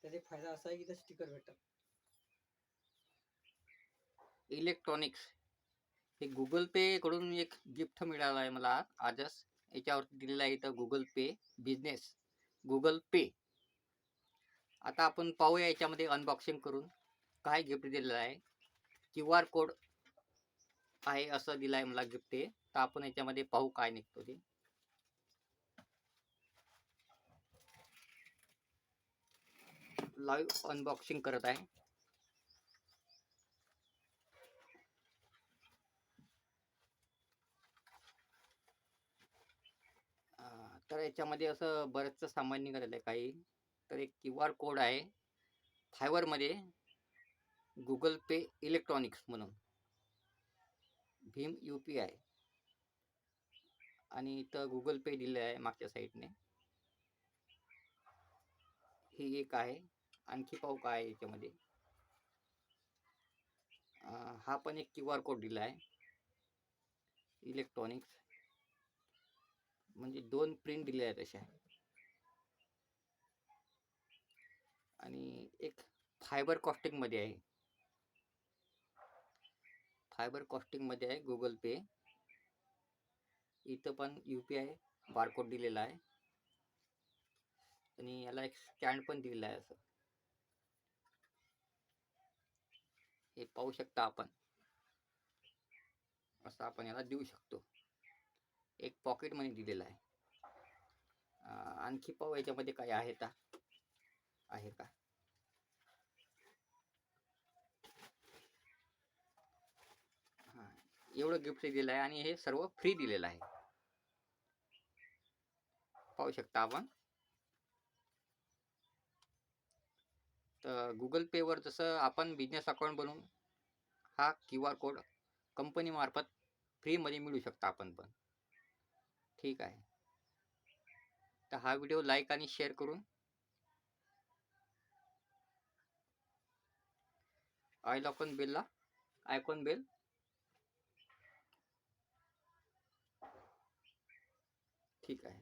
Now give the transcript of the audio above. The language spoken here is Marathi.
त्याचा एक फायदा असा आहे की ते स्टिकर भेटतात. इलेक्ट्रॉनिक्स हे गुगल पे कडून एक गिफ्ट मिळालं आहे मला आजच. याच्यावरती दिलेलं आहे इथं गुगल पे बिझनेस गुगल पे. आता आपण पाहूया याच्यामध्ये अनबॉक्सिंग करून काय गिफ्ट दिलेलं आहे. QR कोड आहे असं दिलं आहे मला गिफ्ट ते. तर आपण याच्यामध्ये पाहू काय निघतो ते. लाईव्ह अनबॉक्सिंग करत आहे. तर याच्यामध्ये असं बरंचसं सामान निघालेलं आहे काही. तर एक QR कोड आहे फायबरमध्ये गुगल पे इलेक्ट्रॉनिक्स म्हणून भीम UPI आणि इथं गुगल पे दिले आहे मागच्या साईडने. ही एक आहे. आणखी पाहू काय आहे याच्यामध्ये. हा पण एक QR कोड दिला आहे इलेक्ट्रॉनिक्स. म्हणजे 2 प्रिंट दिल्या आहेत अशा. आणि एक फायबर कॉस्टिंग मध्ये आहे. फायबर कॉस्टिंग मध्ये आहे गुगल पे. इथं पण UPI बारकोड दिलेला आहे आणि याला एक स्टँड पण दिलेला आहे. असं हे पाहू शकता आपण. असं आपण याला देऊ शकतो. एक पॉकेट मनी दिलेला आहे. आणखी पाहू याच्यामध्ये काय आहे का. आहे का. हां, एवढं गिफ्ट दिलं आहे आणि हे सर्व फ्री दिलेलं आहे. पाहू शकता आपण. तर गुगल पेवर जसं आपण बिझनेस अकाउंट बनवून हा QR कोड कंपनीमार्फत फ्रीमध्ये मिळू शकता आपण पण. ठीक आहे. तर हा व्हिडिओ लाईक आणि शेअर करून आयकॉन बेल ठीक आहे.